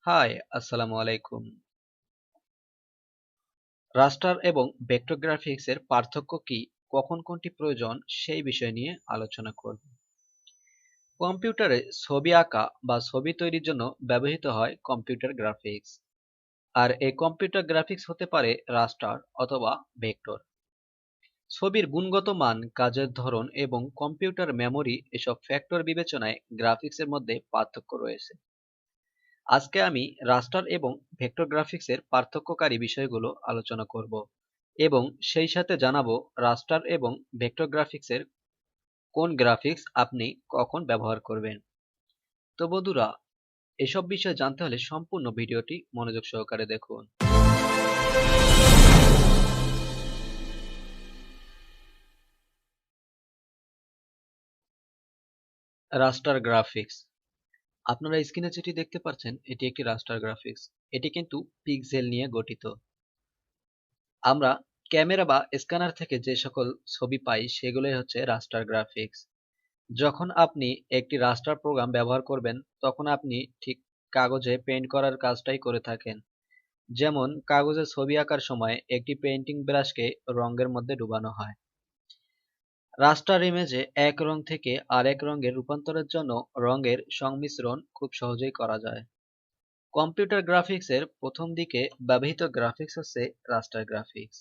High, আসসালামু আলাইকুম। রাস্টার এবং ভেক্টর গ্রাফিক্স এর পার্থক্য কি, কখন কোনটি প্রয়োজন সেই বিষয় নিয়ে আলোচনা করব। কম্পিউটারে ছবি আঁকা বা ছবি তৈরির জন্য ব্যবহৃত হয় কম্পিউটার গ্রাফিক্স। আর এই কম্পিউটার গ্রাফিক্স হতে পারে রাস্টার অথবা ভেক্টর। ছবির গুণগত মান, কাজের ধরন এবং কম্পিউটার মেমোরি এসব ফ্যাক্টর বিবেচনায় গ্রাফিক্সের মধ্যে পার্থক্য রয়েছে। আজকে আমি রাস্টার এবং ভেক্টর গ্রাফিক্সের পার্থক্যকারী বিষয়গুলো আলোচনা করব এবং সেই সাথে জানাবো রাস্টার এবং ভেক্টর গ্রাফিক্সের কোন গ্রাফিক্স আপনি কখন ব্যবহার করবেন। তো বন্ধুরা, এসব বিষয়ে জানতে হলে সম্পূর্ণ ভিডিওটি মনোযোগ সহকারে দেখুন। রাস্টার গ্রাফিক্স, আপনারা স্ক্রিনে যেটি দেখতে পাচ্ছেন এটি একটি রাস্টার গ্রাফিক্স। এটি কিন্তু পিক্সেল নিয়ে গঠিত। আমরা ক্যামেরা বা স্ক্যানার থেকে যে সকল ছবি পাই সেগুলোই হচ্ছে রাস্টার গ্রাফিক্স। যখন আপনি একটি রাস্টার প্রোগ্রাম ব্যবহার করবেন তখন আপনি ঠিক কাগজে পেইন্ট করার কাজটাই করে থাকেন। যেমন কাগজে ছবি আঁকার সময় একটি পেইন্টিং ব্রাশকে রঙের মধ্যে ডুবানো হয়। রাস্টার ইমেজে এক রং থেকে আরেক রঙের রূপান্তরের জন্য রঙের সংমিশ্রণ খুব সহজেই করা যায়। কম্পিউটার গ্রাফিক্সের প্রথম দিকে ব্যবহৃত গ্রাফিক্স হচ্ছে রাস্টার গ্রাফিক্স।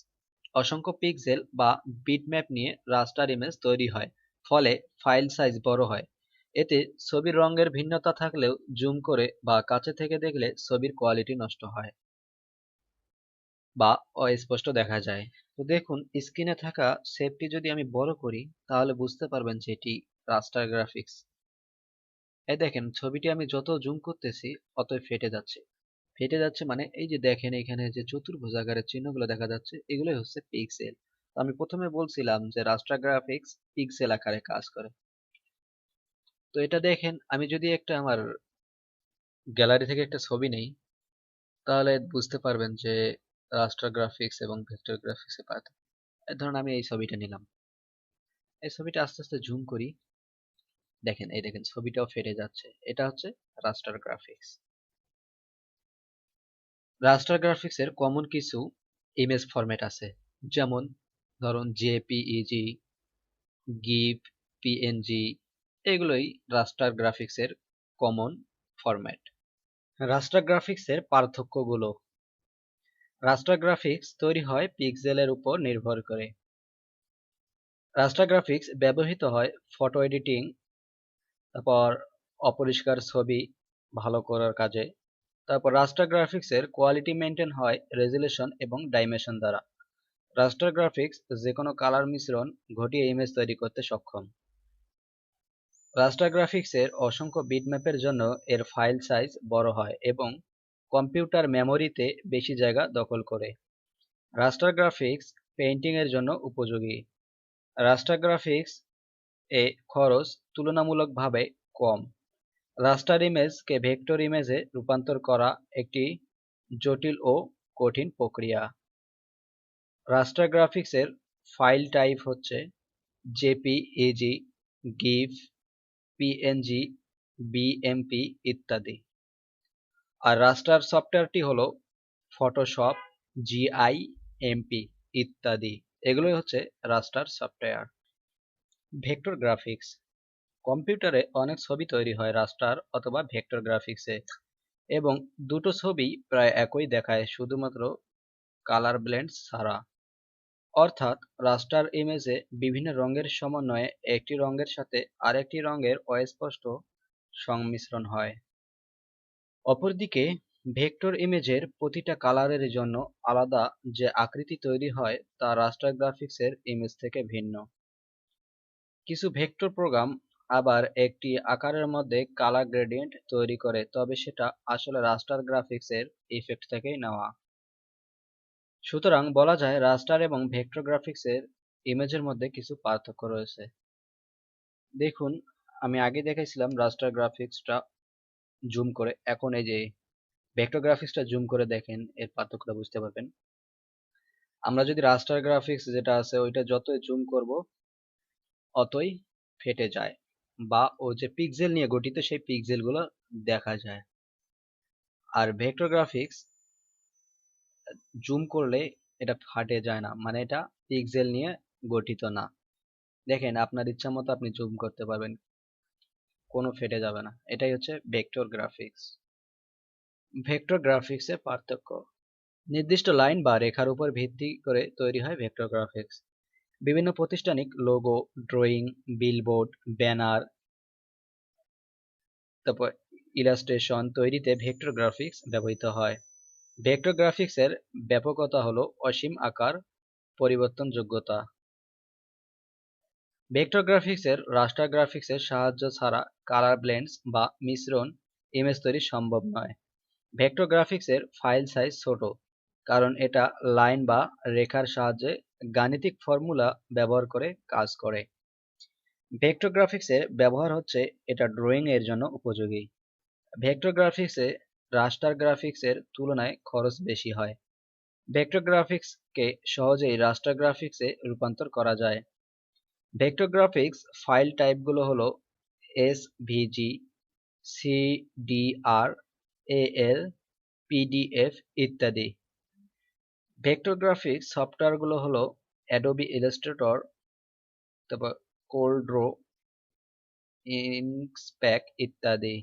অসংখ্য পিক্সেল বা বিটম্যাপ নিয়ে রাস্টার ইমেজ তৈরি হয়, ফলে ফাইল সাইজ বড় হয়। এতে ছবির রঙের ভিন্নতা থাকলেও জুম করে বা কাছে থেকে দেখলে ছবির কোয়ালিটি নষ্ট হয় বা অস্পষ্ট দেখা যায়। তো দেখুন, স্ক্রিনে থাকা শেপটি যদি আমি বড় করি তাহলে বুঝতে পারবেন যে এটি রাস্টার গ্রাফিক্স। এই দেখেন, ছবিটি আমি যত জুম করতেছি অতই ফেটে যাচ্ছে। ফেটে যাচ্ছে মানে এই যে দেখেন এখানে যে চতুর্ভুজ আকারের চিহ্নগুলো দেখা যাচ্ছে এগুলোই হচ্ছে পিক্সেল। আমি প্রথমে বলছিলাম যে রাস্টার গ্রাফিক্স পিক্সেল আকারে কাজ করে। তো এটা দেখেন, আমি যদি একটা আমার গ্যালারি থেকে একটা ছবি নেই তাহলে বুঝতে পারবেন যে রাস্টার গ্রাফিক্স এবং ভেক্টর গ্রাফিক্স এর পার্থক্য। ধরুন আমি এই ছবিটা নিলাম, এই ছবিটা আস্তে আস্তে জুম করি, দেখেন এই দেখেন ছবিটাও ফেটে যাচ্ছে। এটা হচ্ছে রাস্টার গ্রাফিক্স। রাস্টার গ্রাফিক্স এর কমন কিছু ইমেজ ফরম্যাট আছে, যেমন ধরুন জেপিইজি, গিফ, পিএনজি, এগুলোই রাস্টার গ্রাফিক্স এর কমন ফরম্যাট। রাস্টার গ্রাফিক্স এর পার্থক্যগুলো: রাস্টার গ্রাফিক্স তৈরি হয় পিক্সেলের উপর নির্ভর করে। রাস্টার গ্রাফিক্স ব্যবহৃত হয় ফটো এডিটিং, তারপর অপরিষ্কার ছবি ভালো করার কাজে। তারপর রাস্টার গ্রাফিক্স এর কোয়ালিটি মেনটেন হয় রেজুলেশন এবং ডাইমেনশন দ্বারা। রাস্টার গ্রাফিক্স যে কোনো কালার মিশ্রণ ঘটিয়ে ইমেজ তৈরি করতে সক্ষম। রাস্টার গ্রাফিক্স এর অসংখ্য বিটম্যাপের জন্য এর ফাইল সাইজ বড় হয় এবং কম্পিউটার মেমোরিতে বেশি জায়গা দখল করে। রাস্টার গ্রাফিক্স পেইন্টিং এর জন্য উপযোগী। রাস্টার গ্রাফিক্স এ খরচ তুলনামূলকভাবে কম। রাস্টার ইমেজকে ভেক্টর ইমেজে রূপান্তর করা একটি জটিল ও কঠিন প্রক্রিয়া। রাস্টার গ্রাফিক্স এর ফাইল টাইপ হচ্ছে জেপিইজি, গিফ, পিএনজি, বিএমপি ইত্যাদি। আর রাস্টার সফটওয়্যারটি হলো ফটোশপ, জিআইএমপি ইত্যাদি। এগুলোই হচ্ছে রাস্টার সফটওয়্যার। ভেক্টর গ্রাফিক্স: কম্পিউটারে অনেক ছবি তৈরি হয় রাস্টার অথবা ভেক্টর গ্রাফিক্সে, এবং দুটো ছবি প্রায় একই দেখায় শুধুমাত্র কালার ব্লেন্ড ছাড়া। অর্থাৎ রাস্টার ইমেজে বিভিন্ন রঙের সমন্বয়ে একটি রঙের সাথে আরেকটি রঙের অস্পষ্ট সংমিশ্রণ হয়। অপরদিকে ভেক্টর ইমেজের প্রতিটা কালারের জন্য আলাদা যে আকৃতি তৈরি হয় তা রাস্টার গ্রাফিক্সের ইমেজ থেকে ভিন্ন। কিছু ভেক্টর প্রোগ্রাম আবার একটি আকারের মধ্যে কালার গ্রেডিয়েন্ট তৈরি করে, তবে সেটা আসলে রাস্টার গ্রাফিক্সের ইফেক্ট থেকেই নেওয়া। সুতরাং বলা যায় রাস্টার এবং ভেক্টর গ্রাফিক্সের ইমেজের মধ্যে কিছু পার্থক্য রয়েছে। দেখুন, আমি আগে দেখাইছিলাম রাস্টার গ্রাফিক্সটা জুম করে, এখন এই যে ভেক্টর গ্রাফিক্সটা জুম করে দেখেন, এর পার্থক্যটা বুঝতে পারবেন। আমরা যদি রাস্টার গ্রাফিক্স যেটা আছে ওইটা যতই জুম করব অতই ফেটে যায়, বা ও যে পিক্সেল নিয়ে গঠিত সেই পিক্সেল গুলো দেখা যায়। আর ভেক্টর গ্রাফিক্স জুম করলে এটা ফাটে যায় না, মানে এটা পিক্সেল নিয়ে গঠিত না। দেখেন আপনার ইচ্ছা মতো আপনি জুম করতে পারবেন, কোনো ফেটে যাবে না। এটাই হচ্ছে ভেক্টর গ্রাফিক্স। ভেক্টর গ্রাফিক্সের পার্থক্য: নির্দিষ্ট লাইন বা রেখার উপর ভিত্তি করে তৈরি হয় ভেক্টর গ্রাফিক্স। বিভিন্ন প্রাতিষ্ঠানিক লোগো, ড্রয়িং, বিলবোর্ড, ব্যানার, তারপর ইলাস্ট্রেশন তৈরিতে ভেক্টর গ্রাফিক্স ব্যবহৃত হয়। ভেক্টর গ্রাফিক্সের ব্যাপকতা হলো অসীম আকার পরিবর্তনযোগ্যতা। ভেক্টর গ্রাফিক্সের রাস্টার গ্রাফিক্সের সাহায্য ছাড়া কালার ব্লেন্ডস বা মিশ্রণ ইমেজ তৈরি সম্ভব নয়। ভেক্টর গ্রাফিক্সের ফাইল সাইজ ছোট, কারণ এটা লাইন বা রেখার সাহায্যে গাণিতিক ফর্মুলা ব্যবহার করে কাজ করে। ভেক্টর গ্রাফিক্সের ব্যবহার হচ্ছে এটা ড্রয়িং এর জন্য উপযোগী। ভেক্টর গ্রাফিক্সে রাস্টার গ্রাফিক্সের তুলনায় খরচ বেশি হয়। ভেক্টর গ্রাফিক্সকে সহজেই রাস্টার গ্রাফিক্সে রূপান্তর করা যায়। ভেক্টর গ্রাফিক্স ফাইল টাইপগুলো হলো এসভিজি, সিডিআর, এএল, পিডিএফ ইত্যাদি। ভেক্টর গ্রাফিক্স সফটওয়্যারগুলো হলো অ্যাডোবি ইলাস্ট্রেটর, তারপর কোল্ড্রো, ইনক্সপ্যাক ইত্যাদি।